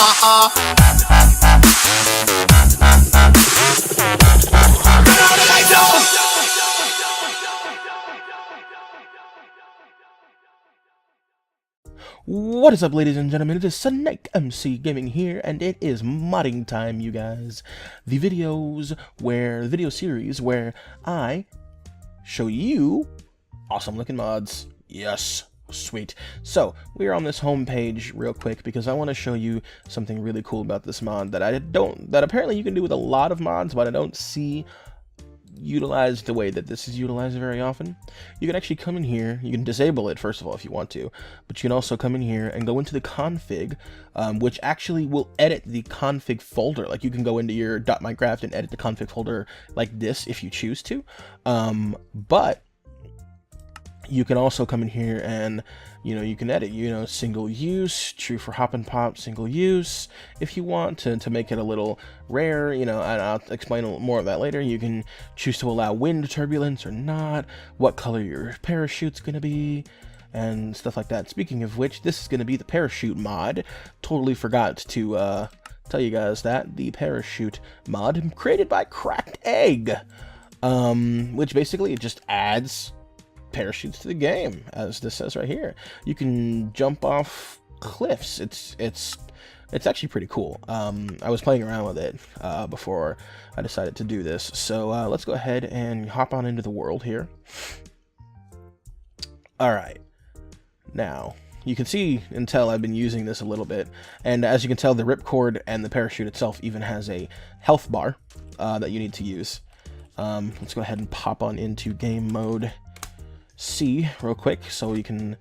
What is up, ladies and gentlemen? It is SnakeMCGaming here, and it is modding time, you guys. The video series where I show you awesome looking mods. Yes, sweet. So we are on this home page real quick because I want to show you something really cool about this mod that that apparently you can do with a lot of mods, but I don't see utilized the way that this is utilized very often. You can actually come in here, you can disable it first of all if you want to, but you can also come in here and go into the config, which actually will edit the config folder. Like, you can go into your .minecraft and edit the config folder like this if you choose to, but you can also come in here and, you can edit, single use, true for hop and pop, single use. If you want to make it a little rare, and I'll explain a little more of that later, you can choose to allow wind turbulence or not, what color your parachute's going to be, and stuff like that. Speaking of which, this is going to be the parachute mod. Totally forgot to tell you guys that. The parachute mod created by Cracked Egg, which basically it just adds parachutes to the game, as this says right here. You can jump off cliffs. It's actually pretty cool. I was playing around with it before I decided to do this, so let's go ahead and hop on into the world here. Alright, now you can see and tell I've been using this a little bit, and as you can tell, the ripcord and the parachute itself even has a health bar that you need to use. Let's go ahead and pop on into game mode C real quick so you can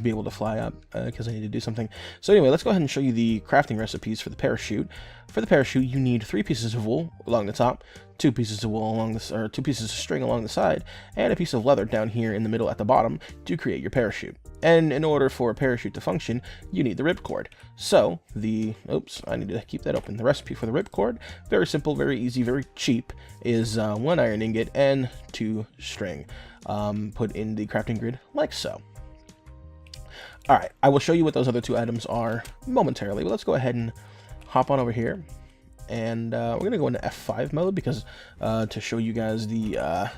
be able to fly up, because I need to do something. So anyway, let's go ahead and show you the crafting recipes for the parachute. For the parachute, you need 3 pieces of wool along the top, 2 pieces of wool along this, or 2 pieces of string along the side, and a piece of leather down here in the middle at the bottom to create your parachute. And in order for a parachute to function, you need the ripcord. So I need to keep that open. The recipe for the ripcord, very simple, very easy, very cheap, is 1 iron ingot and 2 string. Put in the crafting grid like so. Alright, I will show you what those other 2 items are momentarily, but let's go ahead and hop on over here. And we're going to go into F5 mode because to show you guys the...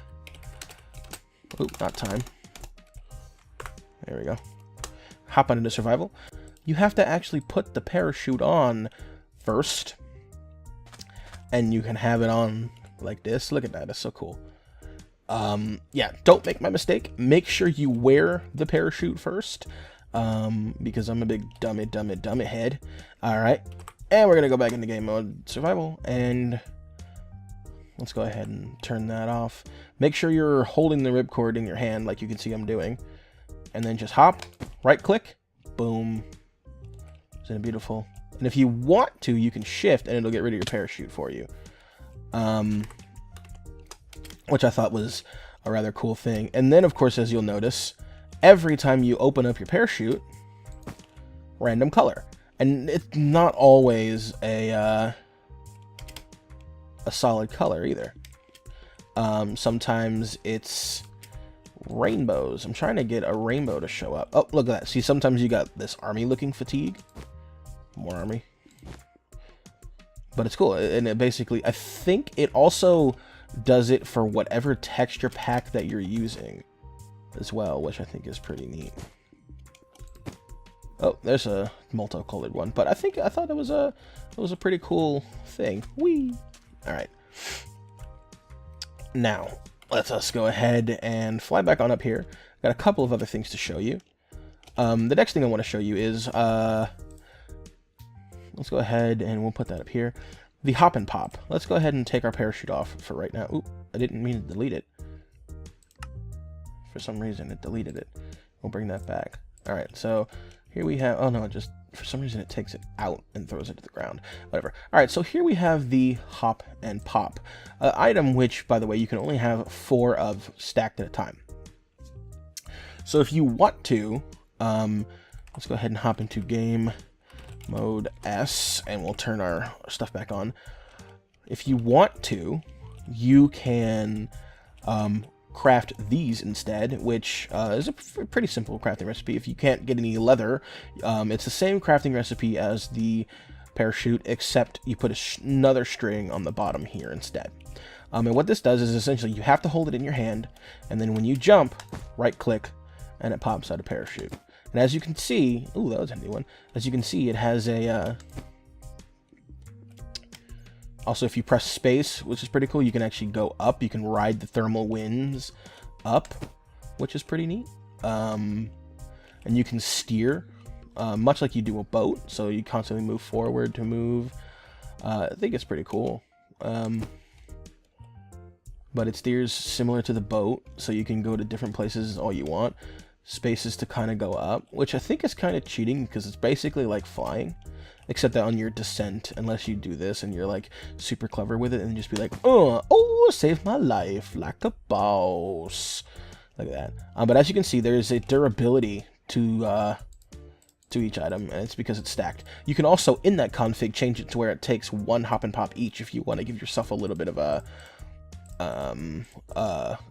not time. There we go. Hop on into survival. You have to actually put the parachute on first, and you can have it on like this. Look at that, that's so cool. Yeah, don't make my mistake. Make sure you wear the parachute first, because I'm a big dummy head. Alright, and we're gonna go back into game mode survival, and let's go ahead and turn that off. Make sure you're holding the ripcord in your hand like you can see I'm doing, and then just hop, right click, boom. Isn't it beautiful? And if you want to, you can shift and it'll get rid of your parachute for you, which I thought was a rather cool thing. And then of course, as you'll notice, every time you open up your parachute, random color. And it's not always a solid color either. Sometimes it's rainbows. I'm trying to get a rainbow to show up. Oh, look at that. See, sometimes you got this army looking fatigue. More army. But it's cool. And it basically, I think it also does it for whatever texture pack that you're using as well, which I think is pretty neat. Oh, there's a multicolored one, but I thought it was a pretty cool thing. Whee! All right. Now, let us go ahead and fly back on up here. Got a couple of other things to show you. The next thing I want to show you is, let's go ahead and we'll put that up here. The hop and pop. Let's go ahead and take our parachute off for right now. Oop, I didn't mean to delete it. For some reason, it deleted it. We'll bring that back. All right, so here we have, oh no, just for some reason it takes it out and throws it to the ground. Whatever. All right, so here we have the hop and pop item, which, by the way, you can only have 4 of stacked at a time. So if you want to, let's go ahead and hop into game mode S, and we'll turn our stuff back on. If you want to, you can craft these instead, which is a pretty simple crafting recipe. If you can't get any leather, it's the same crafting recipe as the parachute, except you put another string on the bottom here instead. And what this does is essentially you have to hold it in your hand, and then when you jump, right click, and it pops out a parachute. And as you can see, ooh, that was a handy one. As you can see, it has a also, if you press space, which is pretty cool, you can actually go up. You can ride the thermal winds up, which is pretty neat. And you can steer, much like you do a boat. So you constantly move forward to move. I think it's pretty cool. But it steers similar to the boat, so you can go to different places all you want. Spaces to kind of go up, which I think is kind of cheating because it's basically like flying. Except that on your descent, unless you do this and you're like super clever with it and just be like, oh, save my life like a boss. Like that. But as you can see, there's a durability to each item, and it's because it's stacked. You can also, in that config, change it to where it takes 1 hop and pop each if you want to give yourself a little bit of a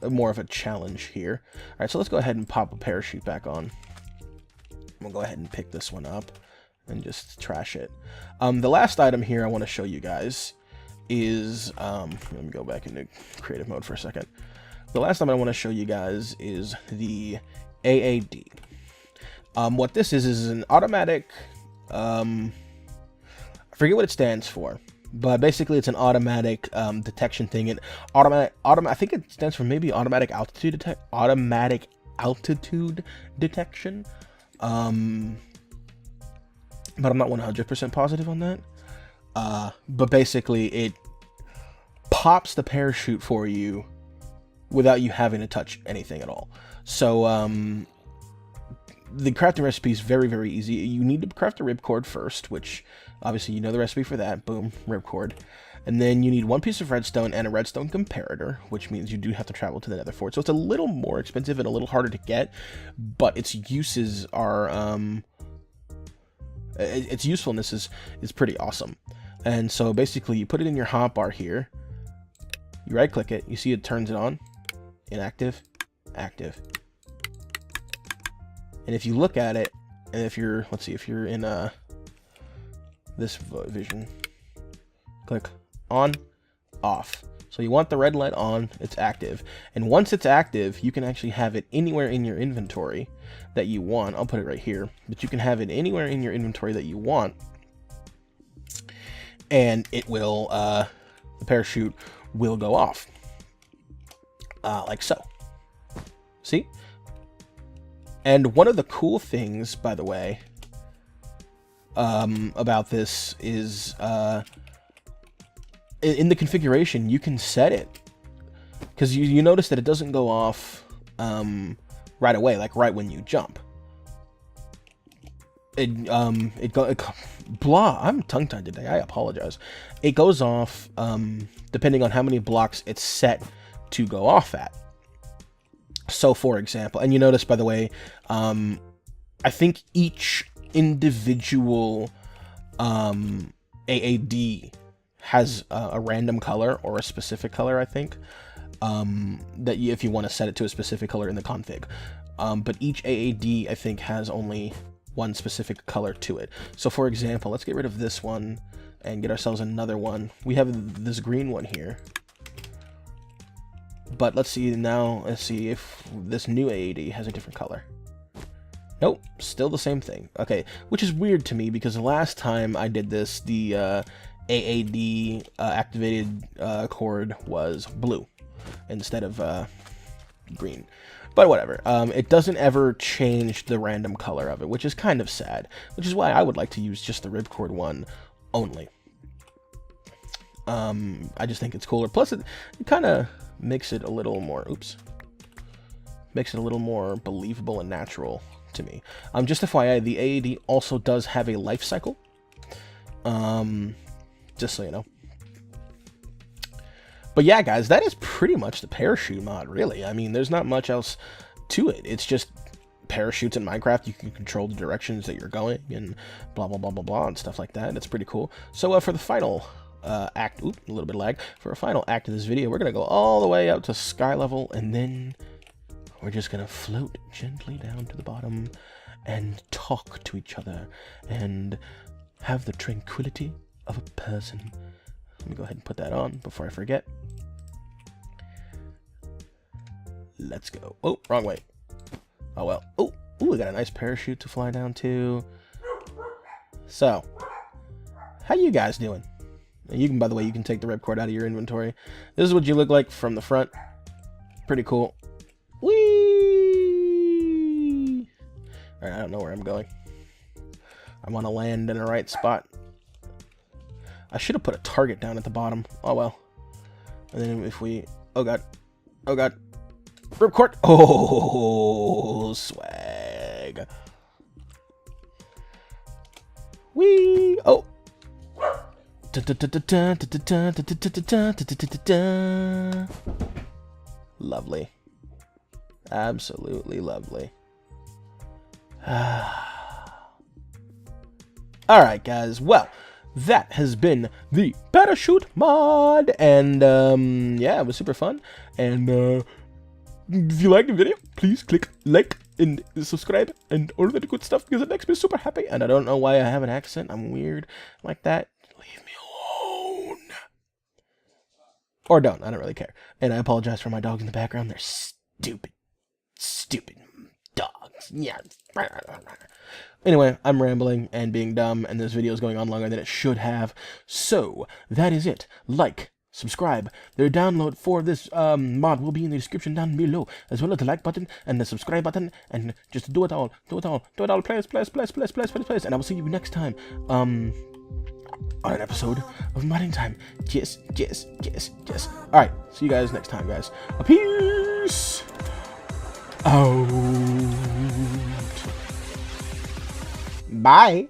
more of a challenge here. Alright, so let's go ahead and pop a parachute back on. We'll go ahead and pick this one up and just trash it. The last item here I want to show you guys is, let me go back into creative mode for a second. The last item I want to show you guys is the AAD. What this is an automatic, I forget what it stands for, but basically it's an automatic detection thing. And I think it stands for maybe automatic altitude detection. But I'm not 100% positive on that. But basically, it pops the parachute for you without you having to touch anything at all. So, the crafting recipe is very, very easy. You need to craft a ripcord first, which, obviously, you know the recipe for that. Boom, ripcord. And then you need 1 piece of redstone and a redstone comparator, which means you do have to travel to the nether fort. So it's a little more expensive and a little harder to get, but its uses are... its usefulness is pretty awesome. And so basically you put it in your hotbar here, you right click it, you see it turns it on, inactive, active. And if you look at it, and if you're, let's see, if you're in this vision, click on, off. So you want the red light on, it's active. And once it's active, you can actually have it anywhere in your inventory that you want. I'll put it right here, but you can have it anywhere in your inventory that you want. And it will, the parachute will go off. Like so. See? And one of the cool things, by the way, about this is, in the configuration, you can set it, because you notice that it doesn't go off right away, like right when you jump. I'm tongue-tied today, I apologize. It goes off depending on how many blocks it's set to go off at. So for example, and you notice, by the way, I think each individual AAD has a random color or a specific color, I think, that if you want to set it to a specific color in the config. But each AAD, I think, has only one specific color to it. So for example, let's get rid of this one and get ourselves another one. We have this green one here. But let's see now, let's see if this new AAD has a different color. Nope, still the same thing. Okay, which is weird to me because the last time I did this, the AAD activated cord was blue instead of green. But whatever, it doesn't ever change the random color of it, which is kind of sad, which is why I would like to use just the ripcord one only. I just think it's cooler. Plus, it kind of makes it a little more, makes it a little more believable and natural to me. Just FYI, the AAD also does have a life cycle. Just so you know. But yeah, guys, that is pretty much the parachute mod, really. I mean, there's not much else to it. It's just parachutes in Minecraft. You can control the directions that you're going and blah, blah, blah, blah, blah, and stuff like that. It's pretty cool. So for the final act, oop, a little bit of lag, for a final act of this video, we're going to go all the way up to sky level, and then we're just going to float gently down to the bottom and talk to each other and have the tranquility of a person. Let me go ahead and put that on before I forget. Let's go. Oh, wrong way. Oh, well. Oh, we got a nice parachute to fly down to. So, how you guys doing? You can, by the way, you can take the ripcord out of your inventory. This is what you look like from the front. Pretty cool. Whee! Alright, I don't know where I'm going. I want to land in the right spot. I should have put a target down at the bottom. Oh, well. And then if we... Oh, God. Oh, God. Ripcord. Oh, swag. Whee! Oh. Lovely. Absolutely lovely. Alright, guys. Well, that has been the parachute mod. And, yeah, it was super fun. And, if you liked the video, please click like and subscribe and all that good stuff, because it makes me super happy. And I don't know why I have an accent. I'm weird like that. Leave me alone. Or don't. I don't really care. And I apologize for my dogs in the background. They're stupid. Stupid dogs. Yeah. Anyway, I'm rambling and being dumb, and this video is going on longer than it should have. So, that is it. Like, subscribe. The download for this mod will be in the description down below, as well as the like button and the subscribe button, and just do it all. Do it all. Do it all. Please. And I will see you next time. On an episode of Modding Time. Yes. Alright, see you guys next time, guys. Peace out. Bye.